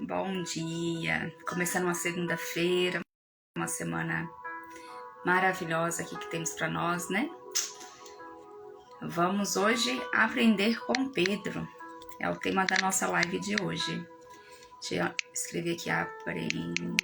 Bom dia! Começando uma segunda-feira, uma semana maravilhosa aqui que temos para nós, né? Vamos hoje aprender com Pedro. É o tema da nossa live de hoje. Deixa eu escrever aqui, aprendendo.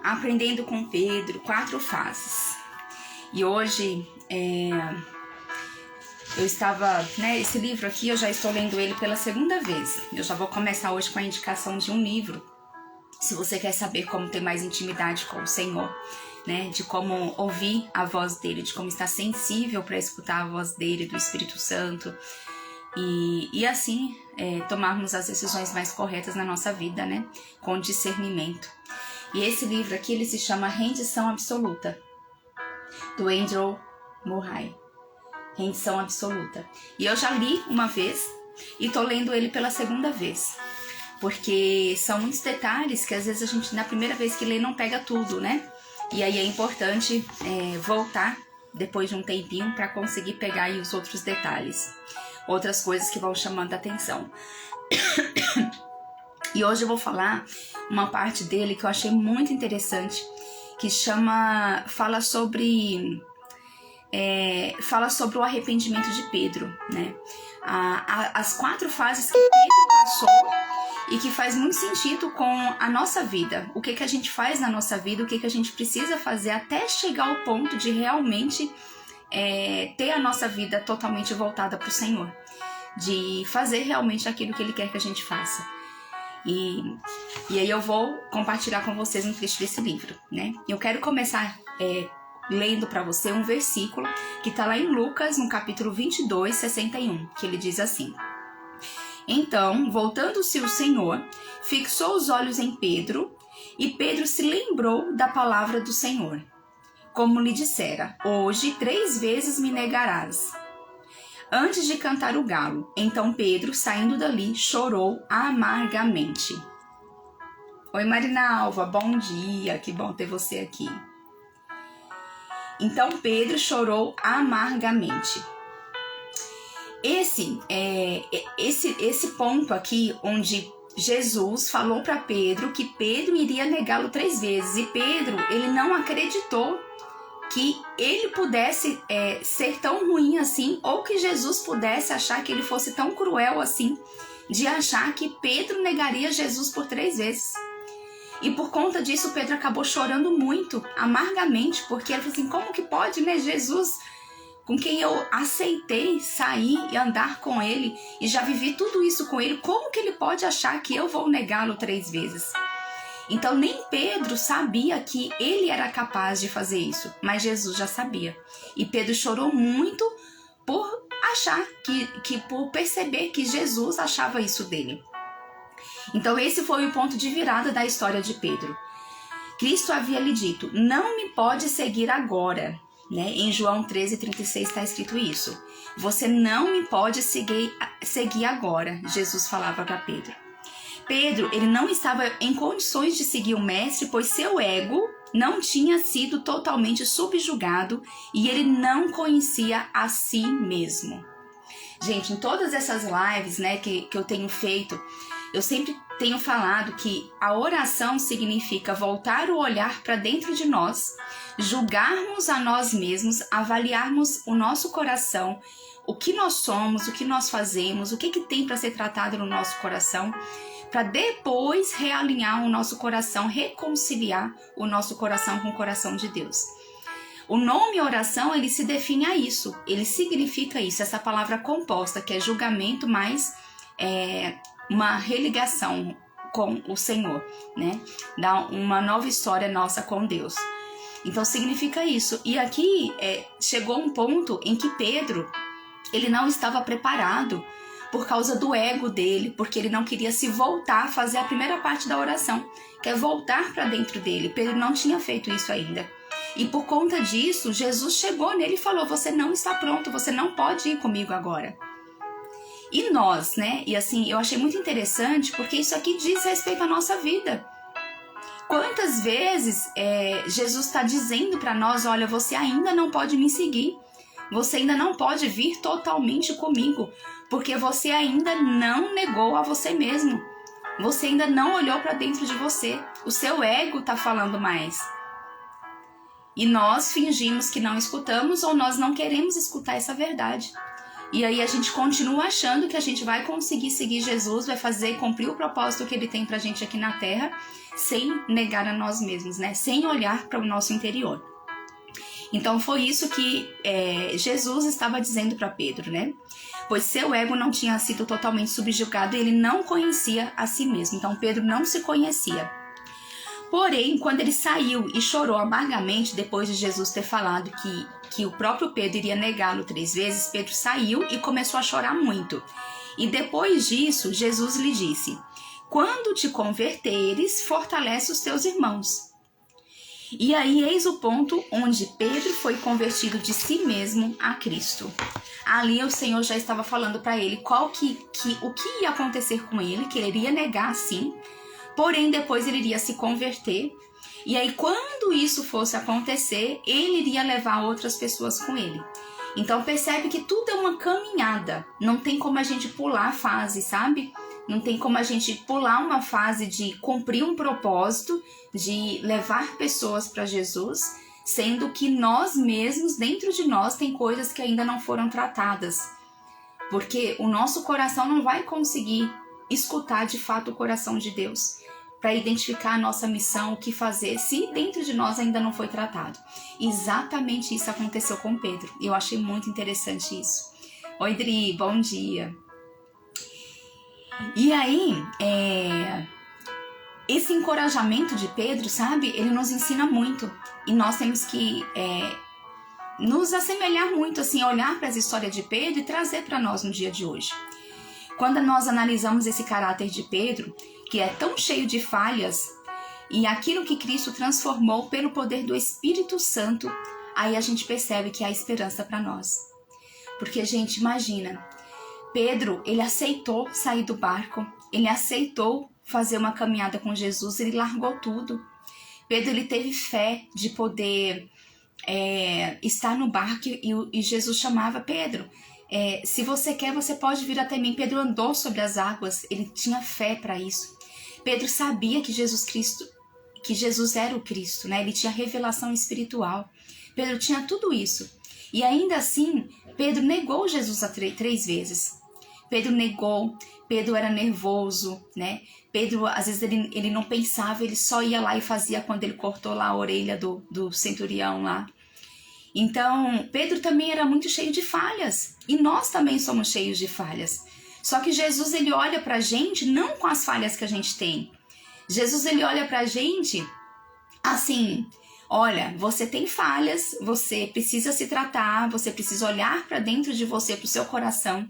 Aprendendo com Pedro, 4 fases. E hoje eu estava, esse livro aqui eu já estou lendo ele pela segunda vez. Eu já vou começar hoje com a indicação de um livro. Se você quer saber como ter mais intimidade com o Senhor, né, de como ouvir a voz dele, de como estar sensível para escutar a voz dele, do Espírito Santo, e assim tomarmos as decisões mais corretas na nossa vida, né, com discernimento. E esse livro aqui, ele se chama Rendição Absoluta, do Andrew Murray. Rendição Absoluta. E eu já li uma vez e tô lendo ele pela segunda vez. Porque são muitos detalhes que às vezes a gente, na primeira vez que lê, não pega tudo, né? E aí é importante voltar depois de um tempinho para conseguir pegar aí os outros detalhes. Outras coisas que vão chamando a atenção. E hoje eu vou falar uma parte dele que eu achei muito interessante, que fala sobre o arrependimento de Pedro, né? As 4 fases que Pedro passou e que faz muito sentido com a nossa vida. O que a gente faz na nossa vida, o que a gente precisa fazer até chegar ao ponto de realmente ter a nossa vida totalmente voltada para o Senhor. De fazer realmente aquilo que Ele quer que a gente faça. E aí eu vou compartilhar com vocês um trecho desse livro, né? Eu quero começar lendo para você um versículo que está lá em Lucas, no capítulo 22, 61, que ele diz assim: Então, voltando-se o Senhor, fixou os olhos em Pedro, e Pedro se lembrou da palavra do Senhor, como lhe dissera: Hoje 3 vezes me negarás, antes de cantar o galo. Então Pedro, saindo dali, chorou amargamente. Oi, Marinalva, bom dia, que bom ter você aqui. Então Pedro chorou amargamente. Esse ponto aqui, onde Jesus falou para Pedro que Pedro iria negá-lo 3 vezes, e Pedro, ele não acreditou que ele pudesse ser tão ruim assim, ou que Jesus pudesse achar que ele fosse tão cruel assim, de achar que Pedro negaria Jesus por 3 vezes. E por conta disso, Pedro acabou chorando muito, amargamente, porque ele falou assim: como que pode, né, Jesus, com quem eu aceitei sair e andar com ele, e já vivi tudo isso com ele, como que ele pode achar que eu vou negá-lo 3 vezes? Então nem Pedro sabia que ele era capaz de fazer isso, mas Jesus já sabia. E Pedro chorou muito por achar, por perceber que Jesus achava isso dele. Então esse foi o ponto de virada da história de Pedro. Cristo havia lhe dito: não me pode seguir agora. Né? Em João 13:36 está escrito isso. Você não me pode seguir agora, Jesus falava para Pedro. Pedro, ele não estava em condições de seguir o mestre, pois seu ego não tinha sido totalmente subjugado e ele não conhecia a si mesmo. Gente, em todas essas lives, né, que eu tenho feito, eu sempre tenho falado que a oração significa voltar o olhar para dentro de nós, julgarmos a nós mesmos, avaliarmos o nosso coração, o que nós somos, o que nós fazemos, o que tem para ser tratado no nosso coração, para depois realinhar o nosso coração, reconciliar o nosso coração com o coração de Deus. O nome oração, ele se define a isso, ele significa isso, essa palavra composta, que é julgamento mais uma religação com o Senhor, né? Dá uma nova história nossa com Deus. Então significa isso. E aqui chegou um ponto em que Pedro, ele não estava preparado por causa do ego dele, porque ele não queria se voltar a fazer a primeira parte da oração, que é voltar para dentro dele. Pedro não tinha feito isso ainda. E por conta disso, Jesus chegou nele e falou: você não está pronto, você não pode ir comigo agora. E nós, né? E assim, eu achei muito interessante, porque isso aqui diz respeito à nossa vida. Quantas vezes Jesus está dizendo para nós: olha, você ainda não pode me seguir, você ainda não pode vir totalmente comigo, porque você ainda não negou a você mesmo, você ainda não olhou para dentro de você, o seu ego está falando mais. E nós fingimos que não escutamos, ou nós não queremos escutar essa verdade. E aí a gente continua achando que a gente vai conseguir seguir Jesus, vai cumprir o propósito que ele tem pra gente aqui na Terra, sem negar a nós mesmos, né? Sem olhar para o nosso interior. Então foi isso que Jesus estava dizendo para Pedro, né? Pois seu ego não tinha sido totalmente subjugado e ele não conhecia a si mesmo. Então Pedro não se conhecia. Porém, quando ele saiu e chorou amargamente depois de Jesus ter falado que o próprio Pedro iria negá-lo 3 vezes, Pedro saiu e começou a chorar muito. E depois disso, Jesus lhe disse: quando te converteres, fortalece os teus irmãos. E aí eis o ponto onde Pedro foi convertido de si mesmo a Cristo. Ali o Senhor já estava falando para ele o que ia acontecer com ele, que ele iria negar sim, porém depois ele iria se converter. E aí quando isso fosse acontecer, ele iria levar outras pessoas com ele. Então percebe que tudo é uma caminhada, não tem como a gente pular a fase, sabe? Não tem como a gente pular uma fase de cumprir um propósito, de levar pessoas para Jesus, sendo que nós mesmos, dentro de nós, tem coisas que ainda não foram tratadas. Porque o nosso coração não vai conseguir escutar de fato o coração de Deus para identificar a nossa missão, o que fazer, se dentro de nós ainda não foi tratado. Exatamente isso aconteceu com Pedro. Eu achei muito interessante isso. Oi, Dri, bom dia. E aí, esse encorajamento de Pedro, sabe, ele nos ensina muito. E nós temos que nos assemelhar muito, assim, olhar para essa história de Pedro e trazer para nós no dia de hoje. Quando nós analisamos esse caráter de Pedro, que é tão cheio de falhas, e aquilo que Cristo transformou pelo poder do Espírito Santo, aí a gente percebe que há esperança para nós. Porque, gente, imagina, Pedro, ele aceitou sair do barco, ele aceitou fazer uma caminhada com Jesus, ele largou tudo. Pedro, ele teve fé de poder estar no barco e Jesus chamava: Pedro, se você quer, você pode vir até mim. Pedro andou sobre as águas, ele tinha fé para isso. Pedro sabia que Jesus era o Cristo, né? Ele tinha revelação espiritual. Pedro tinha tudo isso. E ainda assim, Pedro negou Jesus 3 vezes. Pedro negou, Pedro era nervoso, né? Pedro, às vezes, ele não pensava, ele só ia lá e fazia quando ele cortou lá a orelha do centurião lá. Então, Pedro também era muito cheio de falhas. E nós também somos cheios de falhas. Só que Jesus, ele olha pra gente não com as falhas que a gente tem. Jesus, ele olha pra gente assim: olha, você tem falhas, você precisa se tratar, você precisa olhar pra dentro de você, pro seu coração,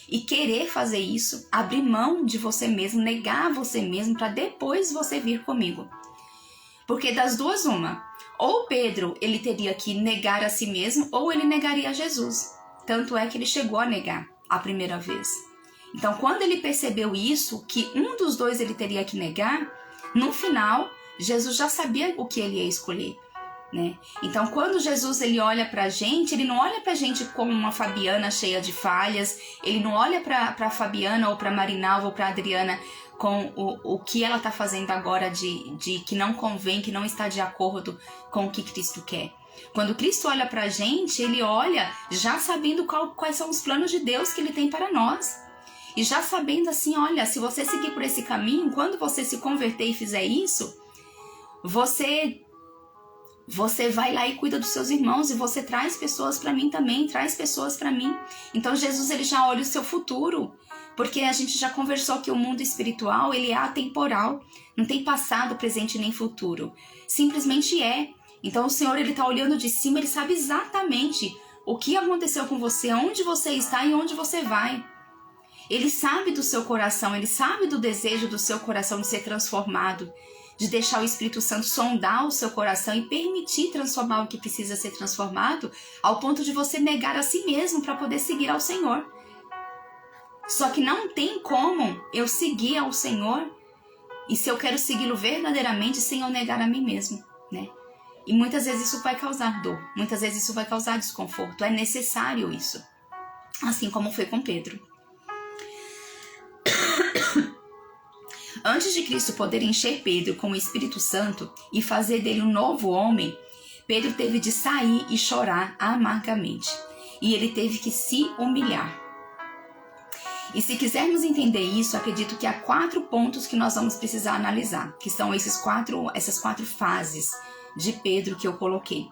e querer fazer isso, abrir mão de você mesmo, negar você mesmo, para depois você vir comigo. Porque das duas, uma: ou Pedro, ele teria que negar a si mesmo, ou ele negaria a Jesus. Tanto é que ele chegou a negar a primeira vez. Então, quando ele percebeu isso, que um dos dois ele teria que negar, no final, Jesus já sabia o que ele ia escolher, né? Então, quando Jesus, ele olha pra gente, ele não olha pra gente como uma Fabiana cheia de falhas, ele não olha pra Fabiana ou pra Marinalva ou pra Adriana com o que ela tá fazendo agora de que não convém, que não está de acordo com o que Cristo quer. Quando Cristo olha pra gente, ele olha já sabendo quais são os planos de Deus que ele tem para nós. E já sabendo assim: olha, se você seguir por esse caminho, quando você se converter e fizer isso, você Você vai lá e cuida dos seus irmãos e você traz pessoas para mim também, traz pessoas para mim. Então Jesus, ele já olha o seu futuro, porque a gente já conversou que o mundo espiritual, ele é atemporal, não tem passado, presente nem futuro, simplesmente é. Então o Senhor, ele tá olhando de cima, ele sabe exatamente o que aconteceu com você, onde você está e onde você vai. Ele sabe do seu coração, ele sabe do desejo do seu coração de ser transformado, de deixar o Espírito Santo sondar o seu coração e permitir transformar o que precisa ser transformado, ao ponto de você negar a si mesmo para poder seguir ao Senhor. Só que não tem como eu seguir ao Senhor, e se eu quero segui-lo verdadeiramente, sem eu negar a mim mesmo, né? E muitas vezes isso vai causar dor, muitas vezes isso vai causar desconforto, é necessário isso. Assim como foi com Pedro. Antes de Cristo poder encher Pedro com o Espírito Santo e fazer dele um novo homem, Pedro teve de sair e chorar amargamente. E ele teve que se humilhar. E se quisermos entender isso, acredito que há 4 pontos que nós vamos precisar analisar, que são essas quatro fases de Pedro que eu coloquei.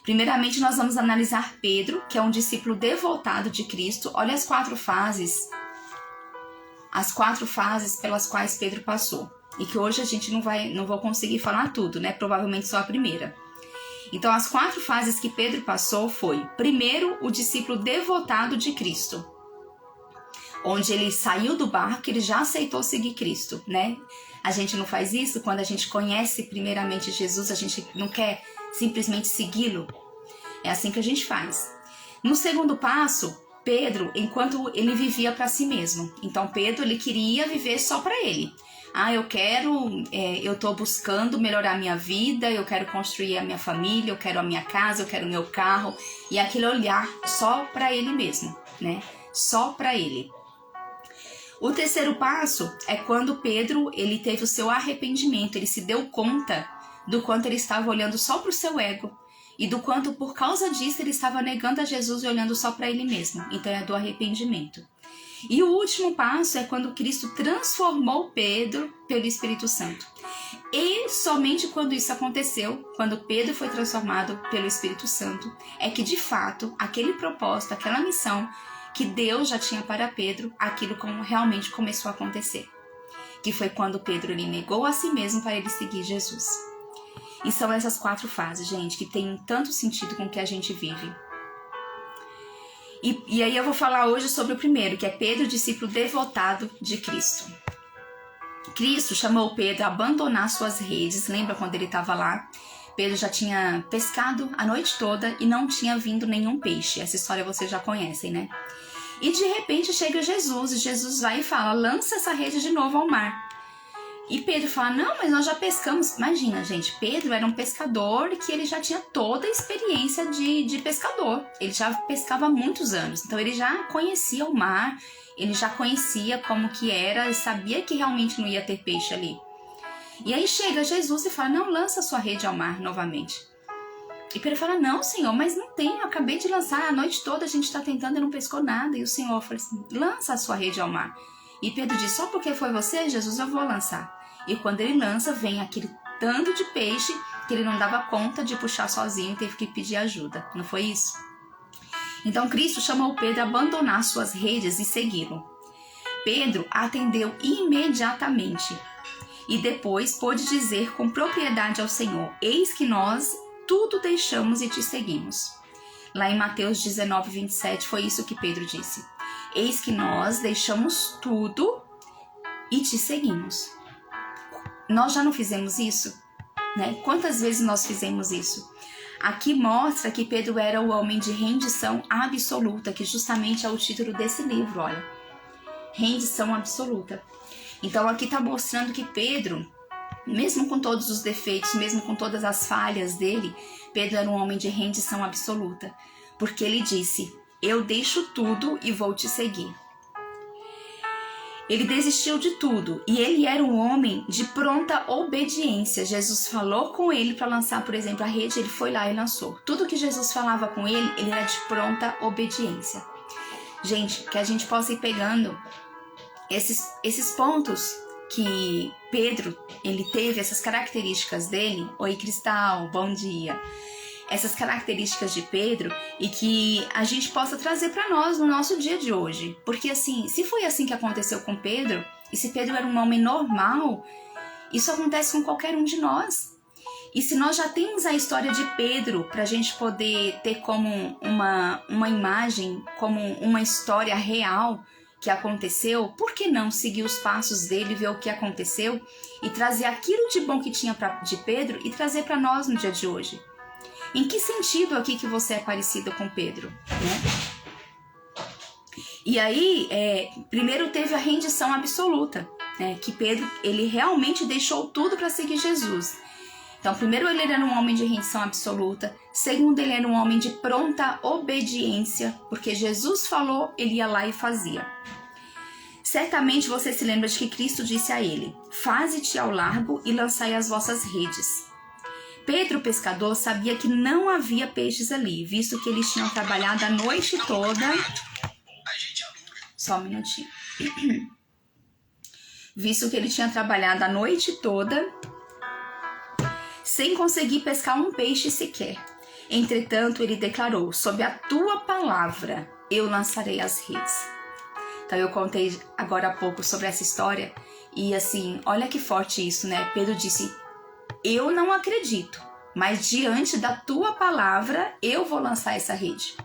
Primeiramente, nós vamos analisar Pedro, que é um discípulo devotado de Cristo. Olha as 4 fases pelas quais Pedro passou. E que hoje a gente não vou conseguir falar tudo, né? Provavelmente só a primeira. Então, as 4 fases que Pedro passou foi, primeiro, o discípulo devotado de Cristo, onde ele saiu do barco, ele já aceitou seguir Cristo, né? A gente não faz isso quando a gente conhece primeiramente Jesus, a gente não quer simplesmente segui-lo. É assim que a gente faz. No segundo passo, Pedro, enquanto ele vivia para si mesmo. Então Pedro, ele queria viver só para ele. Eu tô buscando melhorar a minha vida, eu quero construir a minha família, eu quero a minha casa, eu quero o meu carro. E aquele olhar só para ele mesmo, né? Só para ele. O terceiro passo é quando Pedro, ele teve o seu arrependimento, ele se deu conta do quanto ele estava olhando só para o seu ego e do quanto, por causa disso, ele estava negando a Jesus e olhando só para ele mesmo. Então é do arrependimento. E o último passo é quando Cristo transformou Pedro pelo Espírito Santo. E somente quando isso aconteceu, quando Pedro foi transformado pelo Espírito Santo, é que de fato aquele propósito, aquela missão que Deus já tinha para Pedro, aquilo realmente começou a acontecer. Que foi quando Pedro ele negou a si mesmo para ele seguir Jesus. E são essas 4 fases, gente, que tem tanto sentido com o que a gente vive. E aí eu vou falar hoje sobre o primeiro, que é Pedro, discípulo devotado de Cristo. Cristo chamou Pedro a abandonar suas redes. Lembra quando ele estava lá? Pedro já tinha pescado a noite toda e não tinha vindo nenhum peixe. Essa história vocês já conhecem, né? E de repente chega Jesus e Jesus vai e fala, lança essa rede de novo ao mar. E Pedro fala, não, mas nós já pescamos. Imagina, gente, Pedro era um pescador que ele já tinha toda a experiência de pescador. Ele já pescava há muitos anos, então ele já conhecia o mar, ele já conhecia como que era e sabia que realmente não ia ter peixe ali. E aí chega Jesus e fala, não, lança a sua rede ao mar novamente. E Pedro fala, não, Senhor, mas não tem, eu acabei de lançar, a noite toda a gente está tentando e não pescou nada. E o Senhor fala assim, lança a sua rede ao mar. E Pedro diz, só porque foi você, Jesus, eu vou lançar. E quando ele lança, vem aquele tanto de peixe que ele não dava conta de puxar sozinho e teve que pedir ajuda. Não foi isso? Então Cristo chamou Pedro a abandonar suas redes e segui-lo. Pedro atendeu imediatamente. E depois pôde dizer com propriedade ao Senhor, eis que nós tudo deixamos e te seguimos. Lá em Mateus 19, 27, foi isso que Pedro disse. Eis que nós deixamos tudo e te seguimos. Nós já não fizemos isso? Né? Quantas vezes nós fizemos isso? Aqui mostra que Pedro era o homem de rendição absoluta, que justamente é o título desse livro, olha. Rendição absoluta. Então aqui está mostrando que Pedro, mesmo com todos os defeitos, mesmo com todas as falhas dele, Pedro era um homem de rendição absoluta. Porque ele disse, eu deixo tudo e vou te seguir. Ele desistiu de tudo e ele era um homem de pronta obediência. Jesus falou com ele para lançar, por exemplo, a rede, ele foi lá e lançou. Tudo que Jesus falava com ele, ele era de pronta obediência. Gente, que a gente possa ir pegando esses pontos que Pedro, ele teve essas características dele. Oi, Cristal, bom dia. Essas características de Pedro e que a gente possa trazer para nós no nosso dia de hoje. Porque assim, se foi assim que aconteceu com Pedro, e se Pedro era um homem normal, isso acontece com qualquer um de nós. E se nós já temos a história de Pedro para a gente poder ter como uma imagem, como uma história real que aconteceu, por que não seguir os passos dele, ver o que aconteceu e trazer aquilo de bom que tinha de Pedro e trazer para nós no dia de hoje? Em que sentido aqui que você é parecido com Pedro, né? E aí, primeiro teve a rendição absoluta, né? Que Pedro, ele realmente deixou tudo para seguir Jesus. Então, primeiro ele era um homem de rendição absoluta. Segundo, ele era um homem de pronta obediência, porque Jesus falou, ele ia lá e fazia. Certamente você se lembra de que Cristo disse a ele: faze-te ao largo e lançai as vossas redes. Pedro, o pescador, sabia que não havia peixes ali, visto que eles tinham trabalhado a noite toda. Só um minutinho. Visto que ele tinha trabalhado a noite toda, sem conseguir pescar um peixe sequer. Entretanto, ele declarou: sob a tua palavra, eu lançarei as redes. Então, eu contei agora há pouco sobre essa história. E assim, olha que forte isso, né? Pedro disse: eu não acredito, mas diante da tua palavra, eu vou lançar essa rede.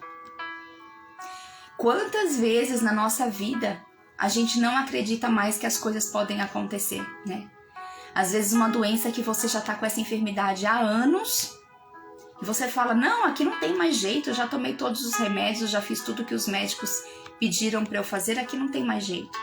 Quantas vezes na nossa vida a gente não acredita mais que as coisas podem acontecer, né? Às vezes uma doença que você já tá com essa enfermidade há anos, e você fala: não, aqui não tem mais jeito, eu já tomei todos os remédios, já fiz tudo que os médicos pediram para eu fazer, aqui não tem mais jeito.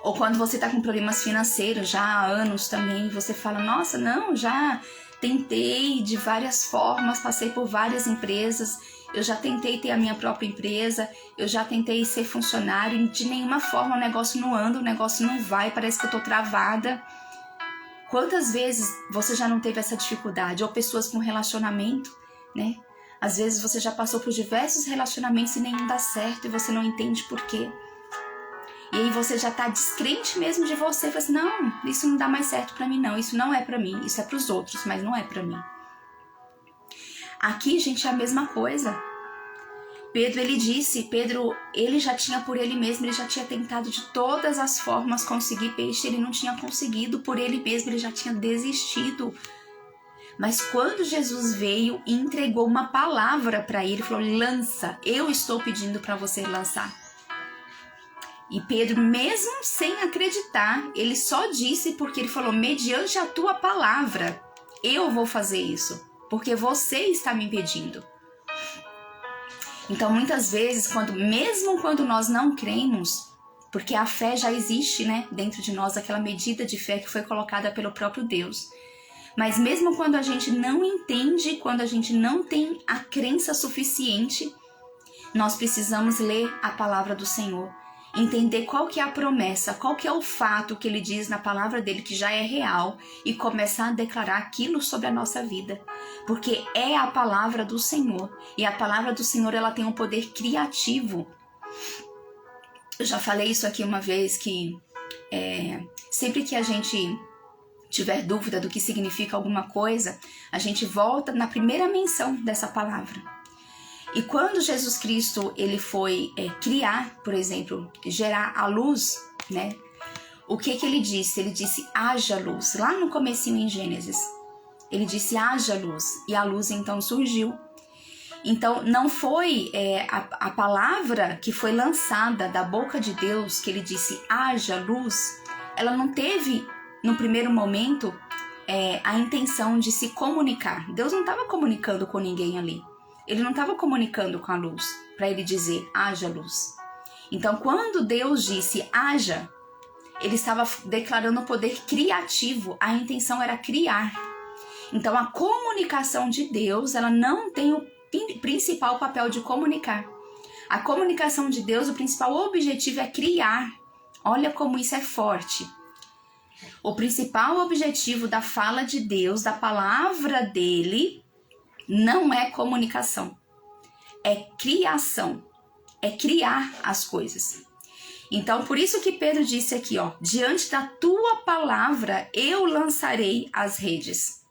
Ou quando você tá com problemas financeiros já há anos também, você fala: nossa, não, já tentei de várias formas, passei por várias empresas, eu já tentei ter a minha própria empresa, eu já tentei ser funcionário, e de nenhuma forma o negócio não anda, o negócio não vai, parece que eu tô travada. Quantas vezes você já não teve essa dificuldade? Ou pessoas com relacionamento, né? Às vezes você já passou por diversos relacionamentos e nenhum dá certo e você não entende por quê. E aí você já tá descrente mesmo de você, fala assim: não, isso não dá mais certo pra mim não, isso não é pra mim, isso é pros outros, mas não é pra mim. Aqui, gente, é a mesma coisa. Pedro, ele já tinha por ele mesmo, ele já tinha tentado de todas as formas conseguir peixe, ele não tinha conseguido, por ele mesmo ele já tinha desistido. Mas quando Jesus veio e entregou uma palavra para ele, falou: lança, eu estou pedindo para você lançar. E Pedro, mesmo sem acreditar, ele só disse porque ele falou: mediante a tua palavra, eu vou fazer isso, porque você está me impedindo. Então, muitas vezes, mesmo quando nós não cremos, porque a fé já existe, né, dentro de nós, aquela medida de fé que foi colocada pelo próprio Deus. Mas mesmo quando a gente não entende, quando a gente não tem a crença suficiente, nós precisamos ler a palavra do Senhor, entender qual que é a promessa, qual que é o fato que ele diz na palavra dele que já é real e começar a declarar aquilo sobre a nossa vida, porque é a palavra do Senhor e a palavra do Senhor, ela tem um poder criativo. Eu já falei isso aqui uma vez, que sempre que a gente tiver dúvida do que significa alguma coisa, a gente volta na primeira menção dessa palavra. E quando Jesus Cristo ele foi criar, por exemplo, gerar a luz, né? O que ele disse? Ele disse: haja luz. Lá no comecinho em Gênesis, ele disse: haja luz. E a luz então surgiu. Então não foi a palavra que foi lançada da boca de Deus, que ele disse: haja luz. Ela não teve, no primeiro momento, a intenção de se comunicar. Deus não estava comunicando com ninguém ali. Ele não estava comunicando com a luz para ele dizer: haja luz. Então, quando Deus disse haja, ele estava declarando o poder criativo. A intenção era criar. Então, a comunicação de Deus, ela não tem o principal papel de comunicar. A comunicação de Deus, o principal objetivo é criar. Olha como isso é forte. O principal objetivo da fala de Deus, da palavra dele, não é comunicação, é criação, é criar as coisas. Então, por isso que Pedro disse aqui, ó, diante da tua palavra eu lançarei as redes.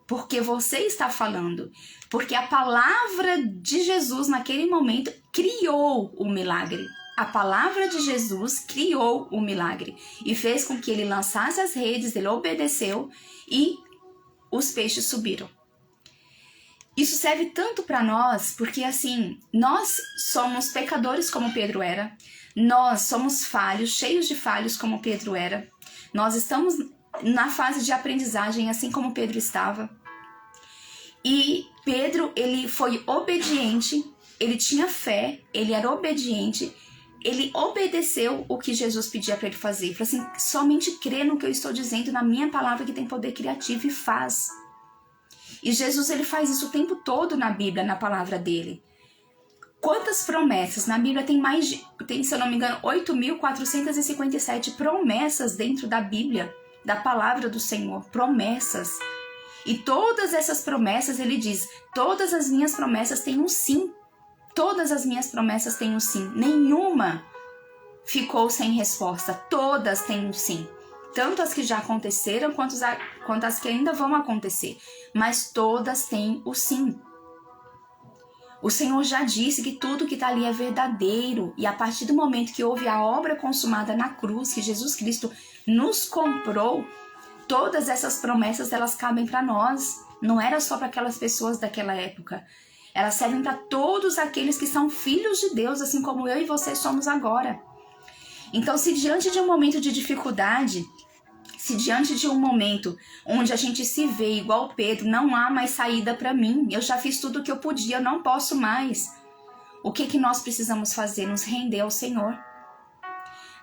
Porque você está falando. Porque a palavra de Jesus naquele momento criou o milagre. A palavra de Jesus criou o milagre e fez com que ele lançasse as redes, ele obedeceu e os peixes subiram. Isso serve tanto para nós, porque assim, nós somos pecadores como Pedro era, nós somos falhos, cheios de falhos como Pedro era, nós estamos na fase de aprendizagem assim como Pedro estava. E Pedro, ele foi obediente, ele tinha fé, ele era obediente, ele obedeceu o que Jesus pedia para ele fazer. Ele falou assim, somente crê no que eu estou dizendo, na minha palavra que tem poder criativo, e faz. E Jesus, ele faz isso o tempo todo na Bíblia, na palavra dele. Quantas promessas? Na Bíblia tem, se eu não me engano, 8.457 promessas dentro da Bíblia, da palavra do Senhor, promessas. E todas essas promessas, ele diz, todas as minhas promessas têm um sim. Todas as minhas promessas têm um sim. Nenhuma ficou sem resposta. Todas têm um sim. Tanto as que já aconteceram, quanto as que ainda vão acontecer. Mas todas têm o sim. O Senhor já disse que tudo que está ali é verdadeiro. E a partir do momento que houve a obra consumada na cruz, que Jesus Cristo nos comprou, todas essas promessas, elas cabem para nós. Não era só para aquelas pessoas daquela época. Elas servem para todos aqueles que são filhos de Deus, assim como eu e você somos agora. Então, se diante de um momento de dificuldade, se diante de um momento onde a gente se vê igual Pedro, não há mais saída para mim, eu já fiz tudo o que eu podia, eu não posso mais. O que nós precisamos fazer? Nos render ao Senhor.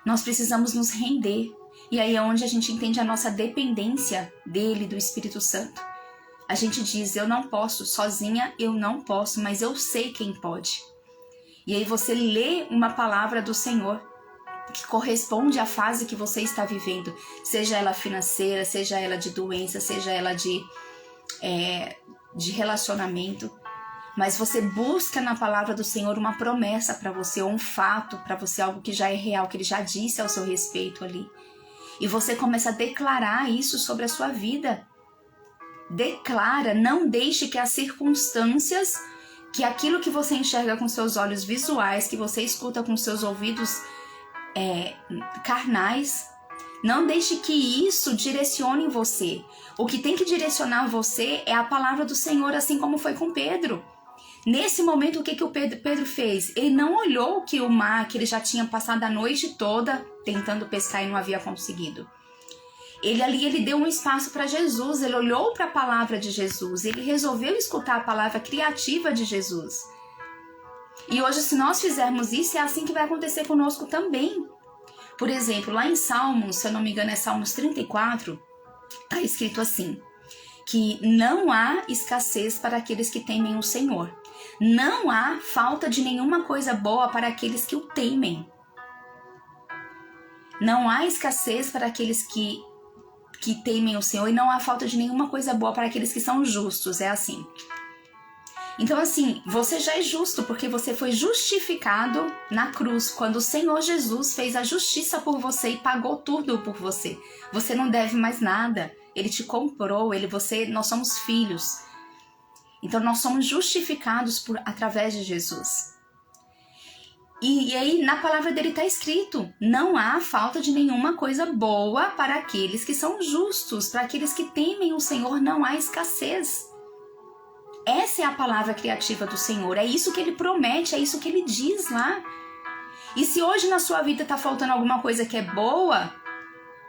Nós precisamos nos render. E aí é onde a gente entende a nossa dependência dele, do Espírito Santo. A gente diz, eu não posso, sozinha eu não posso, mas eu sei quem pode. E aí você lê uma palavra do Senhor que corresponde à fase que você está vivendo, seja ela financeira, seja ela de doença, seja ela de relacionamento. Mas você busca na palavra do Senhor uma promessa para você, ou um fato para você, algo que já é real, que ele já disse ao seu respeito ali. E você começa a declarar isso sobre a sua vida. Declara, não deixe que as circunstâncias, que aquilo que você enxerga com seus olhos visuais, que você escuta com seus ouvidos carnais, não deixe que isso direcione você. O que tem que direcionar você é a palavra do Senhor, assim como foi com Pedro. Nesse momento, o que o Pedro fez? Ele não olhou que o mar, que ele já tinha passado a noite toda tentando pescar e não havia conseguido. Ele deu um espaço para Jesus, ele olhou para a palavra de Jesus, ele resolveu escutar a palavra criativa de Jesus. E hoje, se nós fizermos isso, é assim que vai acontecer conosco também. Por exemplo, lá em Salmos, se eu não me engano é Salmos 34, está escrito assim, que não há escassez para aqueles que temem o Senhor. Não há falta de nenhuma coisa boa para aqueles que o temem. Não há escassez para aqueles que temem o Senhor, e não há falta de nenhuma coisa boa para aqueles que são justos, é assim. Então assim, você já é justo porque você foi justificado na cruz, quando o Senhor Jesus fez a justiça por você e pagou tudo por você. Você não deve mais nada, ele te comprou, nós somos filhos. Então nós somos justificados através de Jesus. E aí na palavra dele está escrito, não há falta de nenhuma coisa boa para aqueles que são justos, para aqueles que temem o Senhor não há escassez. Essa é a palavra criativa do Senhor, é isso que ele promete, é isso que ele diz lá. E se hoje na sua vida está faltando alguma coisa que é boa,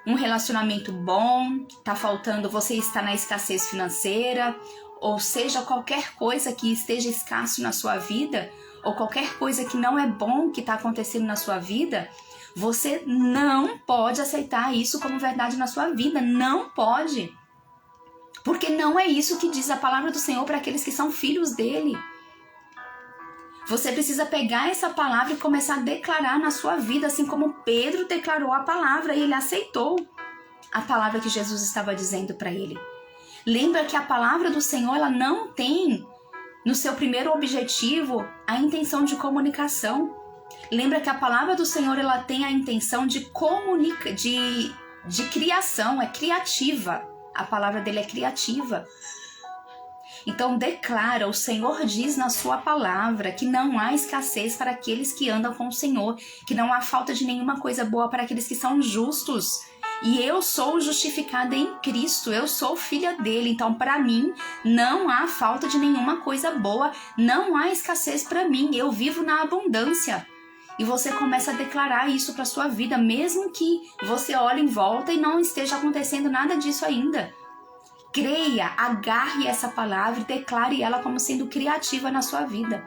um relacionamento bom, está faltando, você está na escassez financeira, ou seja, qualquer coisa que esteja escasso na sua vida, ou qualquer coisa que não é bom que está acontecendo na sua vida, você não pode aceitar isso como verdade na sua vida, não pode. Porque não é isso que diz a palavra do Senhor para aqueles que são filhos dele. Você precisa pegar essa palavra e começar a declarar na sua vida, assim como Pedro declarou a palavra e ele aceitou a palavra que Jesus estava dizendo para ele. Lembra que a palavra do Senhor, ela não tem no seu primeiro objetivo a intenção de comunicação. Lembra que a palavra do Senhor, ela tem a intenção de de criação, é criativa. A palavra dele é criativa. Então declara, o Senhor diz na sua palavra que não há escassez para aqueles que andam com o Senhor, que não há falta de nenhuma coisa boa para aqueles que são justos. E eu sou justificada em Cristo, eu sou filha dele, então para mim não há falta de nenhuma coisa boa, não há escassez para mim, eu vivo na abundância. E você começa a declarar isso para sua vida, mesmo que você olhe em volta e não esteja acontecendo nada disso ainda. Creia, agarre essa palavra e declare ela como sendo criativa na sua vida.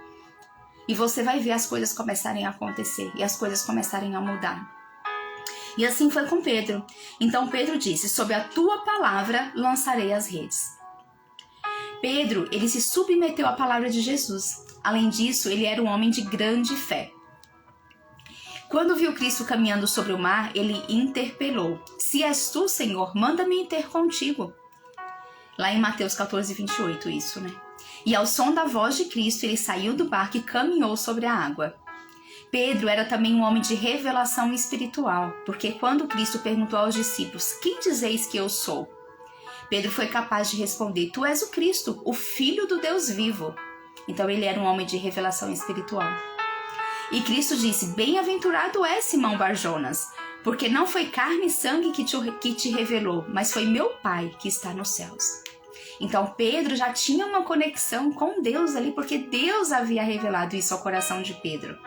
E você vai ver as coisas começarem a acontecer e as coisas começarem a mudar. E assim foi com Pedro. Então Pedro disse, sob a tua palavra lançarei as redes. Pedro, ele se submeteu à palavra de Jesus. Além disso, ele era um homem de grande fé. Quando viu Cristo caminhando sobre o mar, ele interpelou, se és tu, Senhor, manda-me ir ter contigo. Lá em Mateus 14, 28, isso, né? E ao som da voz de Cristo, ele saiu do barco e caminhou sobre a água. Pedro era também um homem de revelação espiritual, porque quando Cristo perguntou aos discípulos, quem dizeis que eu sou? Pedro foi capaz de responder, tu és o Cristo, o Filho do Deus vivo. Então ele era um homem de revelação espiritual. E Cristo disse, bem-aventurado és, Simão Barjonas, porque não foi carne e sangue que te revelou, mas foi meu Pai que está nos céus. Então Pedro já tinha uma conexão com Deus ali, porque Deus havia revelado isso ao coração de Pedro.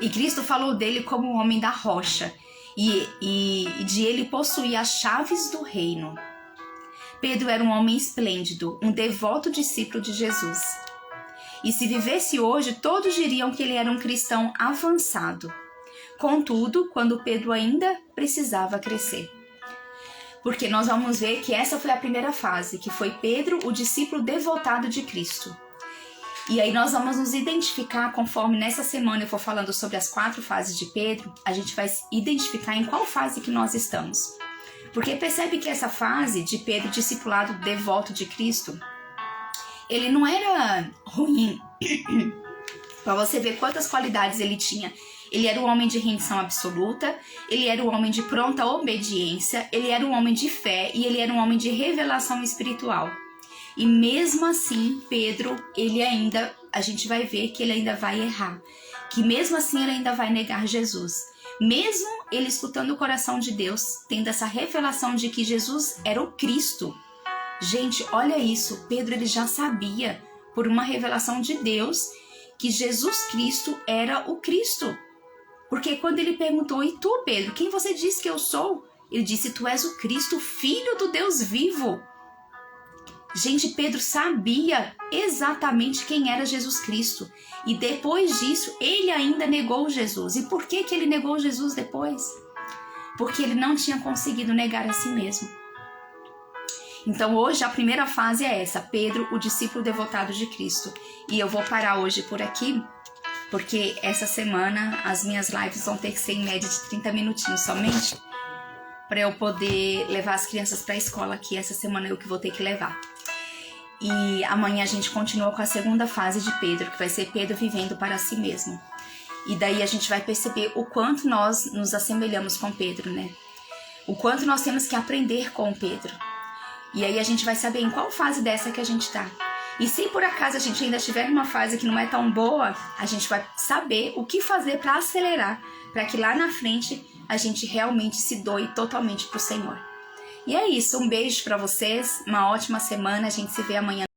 E Cristo falou dele como um homem da rocha, e de ele possuir as chaves do reino. Pedro era um homem esplêndido, um devoto discípulo de Jesus. E se vivesse hoje, todos diriam que ele era um cristão avançado. Contudo, quando Pedro ainda precisava crescer. Porque nós vamos ver que essa foi a primeira fase, que foi Pedro, o discípulo devotado de Cristo. E aí nós vamos nos identificar, conforme nessa semana eu for falando sobre as 4 fases de Pedro, a gente vai identificar em qual fase que nós estamos. Porque percebe que essa fase de Pedro, discipulado devoto de Cristo, ele não era ruim. Para você ver quantas qualidades ele tinha. Ele era um homem de rendição absoluta, ele era um homem de pronta obediência, ele era um homem de fé e ele era um homem de revelação espiritual. E mesmo assim, Pedro, a gente vai ver que ele ainda vai errar. Que mesmo assim ele ainda vai negar Jesus. Mesmo ele escutando o coração de Deus, tendo essa revelação de que Jesus era o Cristo. Gente, olha isso, Pedro ele já sabia, por uma revelação de Deus, que Jesus Cristo era o Cristo. Porque quando ele perguntou, e tu, Pedro, quem você diz que eu sou? Ele disse, tu és o Cristo, Filho do Deus vivo. Gente, Pedro sabia exatamente quem era Jesus Cristo. E depois disso, ele ainda negou Jesus. E por que ele negou Jesus depois? Porque ele não tinha conseguido negar a si mesmo. Então hoje a primeira fase é essa, Pedro, o discípulo devotado de Cristo. E eu vou parar hoje por aqui, porque essa semana as minhas lives vão ter que ser em média de 30 minutinhos somente, para eu poder levar as crianças para a escola, que essa semana eu que vou ter que levar. E amanhã a gente continua com a segunda fase de Pedro, que vai ser Pedro vivendo para si mesmo. E daí a gente vai perceber o quanto nós nos assemelhamos com Pedro, né? O quanto nós temos que aprender com Pedro. E aí a gente vai saber em qual fase dessa que a gente tá. E se por acaso a gente ainda estiver numa fase que não é tão boa, a gente vai saber o que fazer para acelerar, para que lá na frente a gente realmente se doe totalmente pro Senhor. E é isso, um beijo para vocês, uma ótima semana, a gente se vê amanhã.